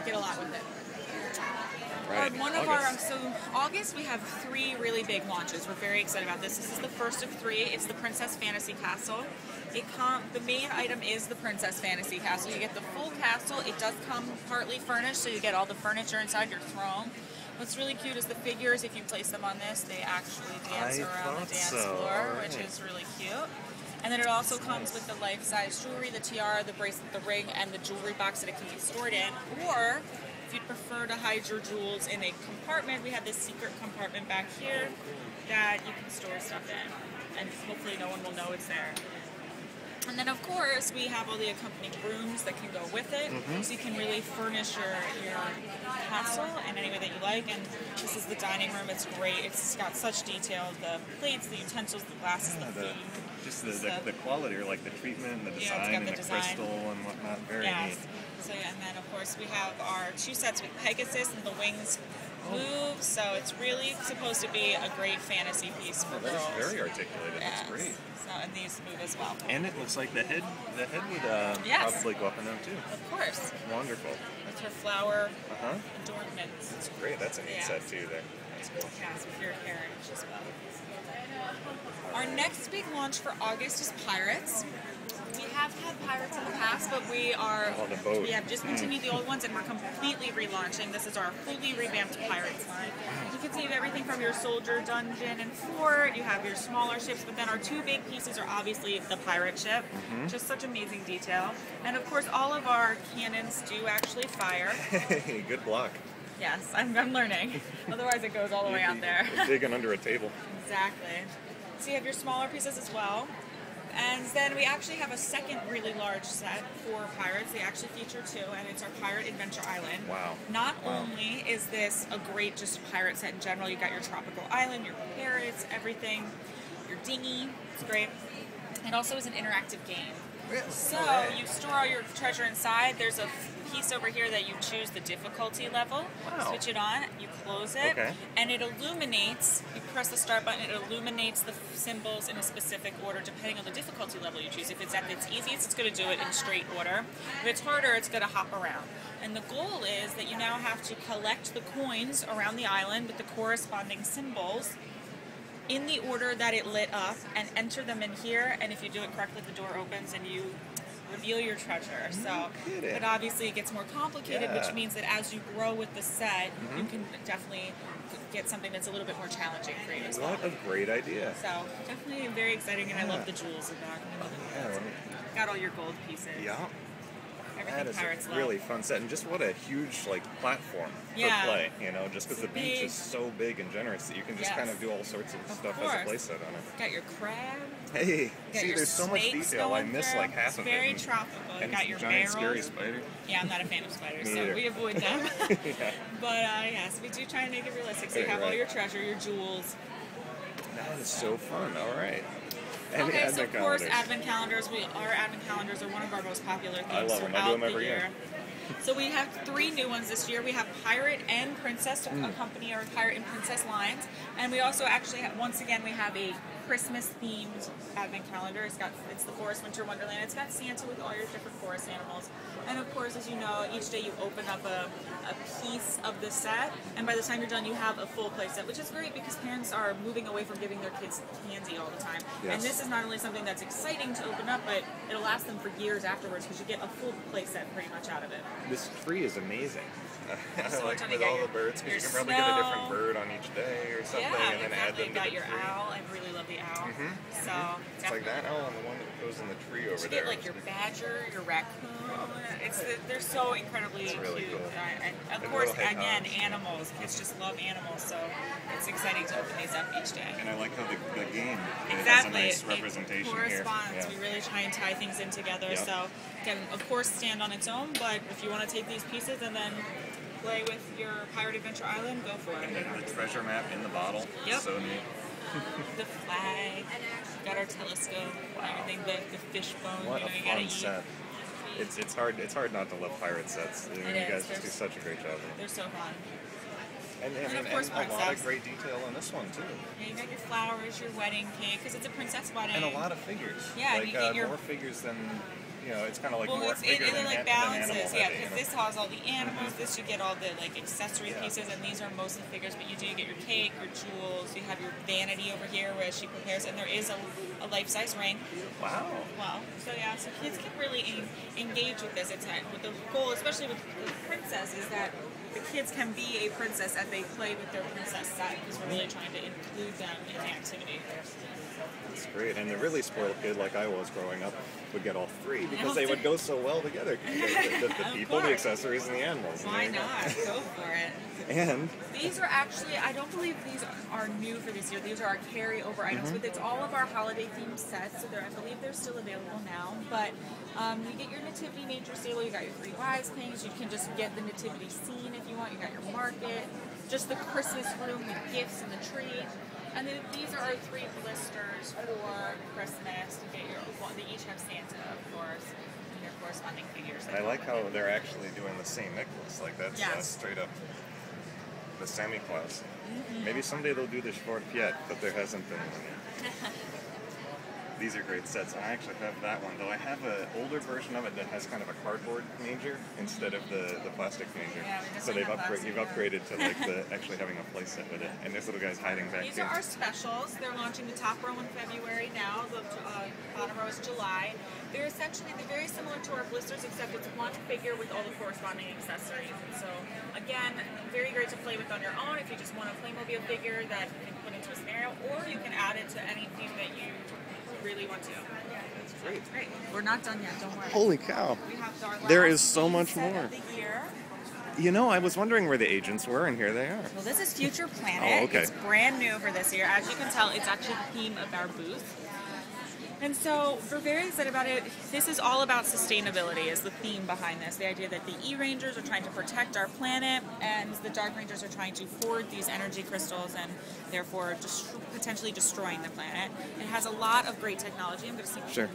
get a lot with it. Right. So August we have 3 really big launches. We're very excited about this. This is the first of 3. It's the Princess Fantasy Castle. The main item is the Princess Fantasy Castle. You get the full castle. It does come partly furnished, so you get all the furniture inside your throne. What's really cute is the figures. If you place them on this, they actually dance around the dance floor, which is really cute. And then it also comes with the life-size jewelry, the tiara, the bracelet, the ring, and the jewelry box that it can be stored in. Or if you'd prefer to hide your jewels in a compartment, we have this secret compartment back here that you can store stuff in. And hopefully no one will know it's there. And then, of course, we have all the accompanying rooms that can go with it, so you can really furnish your castle in any way that you like. And this is the dining room. It's great. It's got such detail. The plates, the utensils, the glasses, the food. Just the quality, or like the treatment, the design, and the crystal and whatnot. Very neat. So, and then, of course, we have our 2 sets with Pegasus, and the wings move. So it's really supposed to be a great fantasy piece for girls. That's very articulated. Yes. That's great. So, and these move as well. And it looks like the head would probably go up and down too. Of course. Wonderful. With her flower adornments. That's great. That's a neat set too there. That's cool. Yes, with your heritage as well. Our next big launch for August is Pirates. We have had Pirates in the past, but we have discontinued the old ones and we're completely relaunching. This is our fully revamped Pirates line. You can see everything from your soldier, dungeon, and fort. You have your smaller ships, but then our 2 big pieces are obviously the pirate ship. Just such amazing detail. And of course, all of our cannons do actually fire. Hey, good block. Yes, I'm learning. Otherwise, it goes all the way out there. Digging under a table. Exactly. So you have your smaller pieces as well. And then we actually have a second really large set for pirates. They actually feature 2, and it's our Pirate Adventure Island. Wow. Not only is this a great just pirate set in general, you got your tropical island, your pirates, everything, your dinghy, it's great. It also is an interactive game. So you store all your treasure inside. There's a piece over here that you choose the difficulty level. Switch it on, you close it, and it illuminates. You press the start button, it illuminates the symbols in a specific order depending on the difficulty level you choose. If it's at its easiest, it's going to do it in straight order. If it's harder, it's going to hop around. And the goal is that you now have to collect the coins around the island with the corresponding symbols in the order that it lit up and enter them in here, and if you do it correctly, the door opens and you reveal your treasure. So, but obviously it gets more complicated, which means that as you grow with the set, you can definitely get something that's a little bit more challenging for you as well. What a great idea. So, definitely very exciting, and I love the jewels in back. Got all your gold pieces. Yeah. Everything that is Pirates a really fun set, and just what a huge platform for play, just because the beach is so big and generous that you can just kind of do all sorts of stuff as a play set on it. Got your crab. Hey, see, there's so much detail. I miss half of it. Very tropical. And got your giant barrels. scary spider. Yeah, I'm not a fan of spiders, Me so either. we avoid them. But yes, we do try to make it realistic. So you have all your treasure, your jewels. That is so fun. All right. Okay, so of course, advent calendars. Our advent calendars are one of our most popular things I love them. I do throughout them the every year. year. So we have 3 new ones this year. We have Pirate and Princess to accompany our Pirate and Princess lines, and we also actually have, once again, we have a Christmas-themed advent calendar. It's the Forest Winter Wonderland. It's got Santa with all your different forest animals, and of course, as you know, each day you open up a piece of the set, and by the time you're done, you have a full play set, which is great because parents are moving away from giving their kids candy all the time. And this is not only something that's exciting to open up, but it'll last them for years afterwards because you get a full play set pretty much out of it. This tree is amazing. So like with all the birds, because you can probably get a different bird on each day or something, and then add them to the got your tree. Owl. I really love the owl. So it's like that owl and the one that goes in the tree over there. You get like your badger, your raccoon. They're so incredibly cute. Really cool. And of course, again, animals. Kids just love animals, so it's exciting to open these up each day. And I like how the game has a Exactly. nice representation it corresponds. here. We really try and tie things in together. So can of course stand on its own, but if you want to take these pieces and then play with your Pirate Adventure Island, go for it. And then the treasure map in the bottle. Yep. So neat. The flag, got our telescope, everything, the fishbone. What you a gotta fun eat. set. It's hard not to love pirate sets. You guys just do such a great job. They're so fun. And of course, a lot of great detail in this one too. Yeah, you got your flowers, your wedding cake, because it's a princess wedding. And a lot of figures. Yeah, like you get your more figures than it's kind of like well, more bigger than like balances, balances, than yeah, animal because this has all the animals. This you get all the like accessory Yeah. pieces, and these are mostly figures. But you do get your cake, your jewels. You have your vanity over here where she prepares, and there is a life-size ring. Wow. Wow. So yeah, so kids can really engage with this. It's with the goal, especially with the princess, is that the kids can be a princess as they play with their princess set, because we're really trying to include them in the activity. That's great. And the really spoiled kid, like I was growing up, would get all three because they Okay. would go so well together. The people, the accessories, and the animals. And Why there you go. not? Go for it. And These are actually, I don't believe these are new for this year. These are our carryover items, but it's all of our holiday themed sets. So I believe they're still available now. But you get your nativity nature stable. You got your three wise things. You can just get the nativity scene if you want. You got your market, just the Christmas room with gifts and the tree. And then these are our three blisters for Christmas. You get they each have Santa, of course, and your corresponding figures. I like how they're actually doing the same necklace. Like that's straight up the Santa Claus. Maybe someday they'll do the Schwartz, but there hasn't been one yet. These are great sets. I actually have that one, though I have an older version of it that has kind of a cardboard manger instead of the plastic manger. Yeah, so you've upgraded to like actually having a play set with it. And this little guy's hiding back These here. are our specials. They're launching the top row in February now. The bottom row is July. They're very similar to our blisters, except it's one figure with all the corresponding accessories. And so, again, very great to play with on your own if you just want a Playmobil figure that you can put into a scenario, or you can add it to anything that you really want to. That's great. Great. We're not done yet, don't worry. Holy cow. We have our last There is so theme much set more. of the year. You know, I was wondering where the agents were, and here they are. Well, this is Future Planet. Oh, okay. It's brand new for this year. As you can tell, it's actually the theme of our booth. And so we're very excited about it. This is all about sustainability is the theme behind this. The idea that the E-Rangers are trying to protect our planet and the Dark Rangers are trying to hoard these energy crystals and therefore potentially destroying the planet. It has a lot of great technology. I'm going to see. Sure.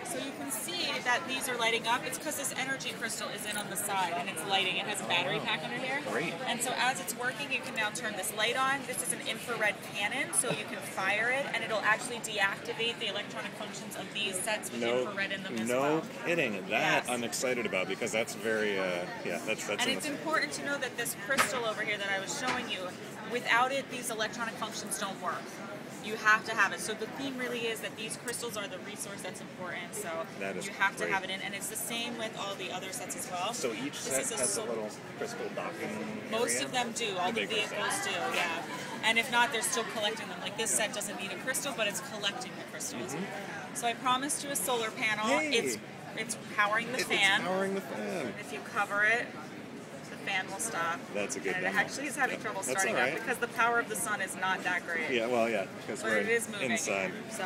So you can see that these are lighting up. It's because this energy crystal is in on the side and it's lighting. It has a battery pack under here. Great. And so as it's working, you can now turn this light on. This is an infrared cannon, so you can fire it and it'll actually deactivate the electronic functions of these sets with infrared in them as well. No kidding. That I'm excited about because that's very, that's And it's important to know that this crystal over here that I was showing you, without it, these electronic functions don't work. You have to have it. So the theme really is that these crystals are the resource that's important. So you have to have it in. And it's the same with all the other sets as well. So each set has a little crystal docking Most area? of them do. All the vehicles do, yeah. And if not, they're still collecting them. Like this set doesn't need a crystal, but it's collecting the crystals. So I promised you a solar panel. Yay. It's powering the fan. It's powering the fan. If you cover it, the fan will stop. That's a good And demo. it actually is having trouble That's starting all up right. because the power of the sun is not that great. Yeah, well, yeah, because But we're it is moving. inside. So.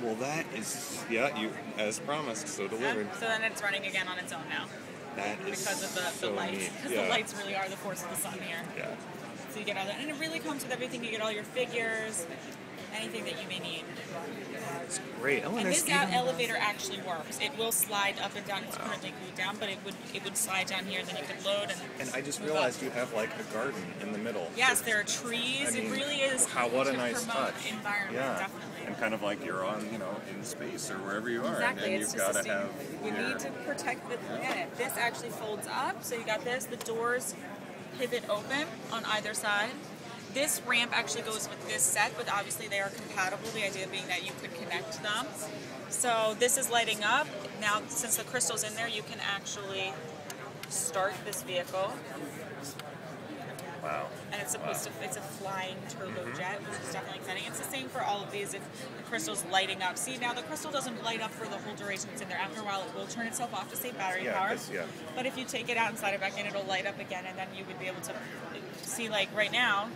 Well, that is, you as promised, so delivered. So then it's running again on its own now. That is Because of the so lights. neat. Because the lights really are the force of the sun here. Yeah. So you get all that. And it really comes with everything. You get all your figures, anything that you may need. It's great. Oh, And this elevator actually works. It will slide up and down. It's currently glued down, but it would slide down here, then you could load And I just realized you have like a garden in the middle. Yes, there are trees. I mean, it really is what a to nice promote touch. environment, Yeah. definitely. And kind of like you're on, in space or wherever you are. Exactly. And It's you've just got to have you need to protect the planet. This actually folds up, so you got this. The doors pivot open on either side. This ramp actually goes with this set, but obviously they are compatible, the idea being that you could connect them. So this is lighting up. Now, since the crystal's in there, you can actually start this vehicle. Wow. And it's supposed to, it's a flying turbojet, which is definitely exciting. It's the same for all of these if the crystal's lighting up. See, now the crystal doesn't light up for the whole duration it's in there. After a while, it will turn itself off to save battery power. But if you take it out and slide it back in, it'll light up again, and then you would be able to see, like right now,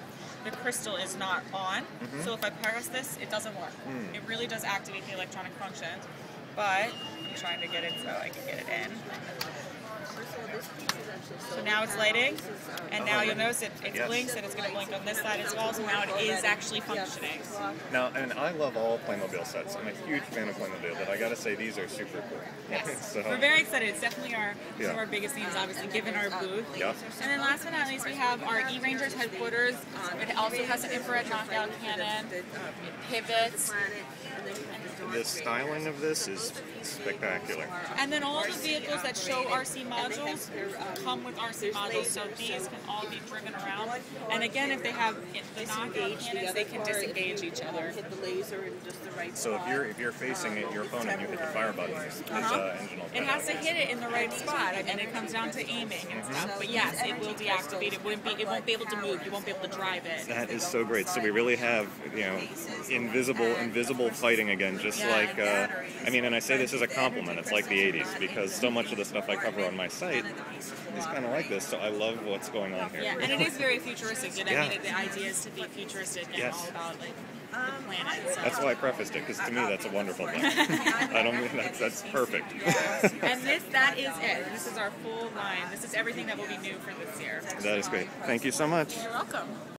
the crystal is not on. So if I press this, it doesn't work. It really does activate the electronic functions, but I'm trying to get it so I can get it in. So now it's lighting, and now you'll notice it blinks, and it's going to blink on this side as well, so now it is actually functioning. Now, and I love all Playmobil sets. I'm a huge fan of Playmobil, but I got to say these are super cool. Yes. So, We're very excited. It's definitely one of our biggest themes, obviously, given our booth. Yeah. And then last but not least, we have our E-Rangers headquarters. It also has an infrared knockdown cannon. It pivots. the styling of this is spectacular. And then all the vehicles that show RC modules come with RC modules, so these can all be driven around. And again, if they have the knockout cannons, they can disengage each other. So if you're facing your opponent, you hit the fire button. Engine will It has to hit it in the right spot. I mean, it comes down to aiming and stuff. But yes, it will deactivate. It won't be able to move. You won't be able to drive it. That is so great. So we really have, invisible fighting again. Just like, I mean, and I say this as a compliment. It's like the '80s because so much of the stuff I cover on my site is kind of like this. So I love what's going on here. Yeah, and it is very futuristic. I mean, the idea is to be futuristic and all about like the planet. So. That's why I prefaced it, because to me that's a wonderful thing. I don't mean that's perfect. Yes. And that is it. This is our full line. This is everything that will be new for this year. That is great. Thank you so much. You're welcome.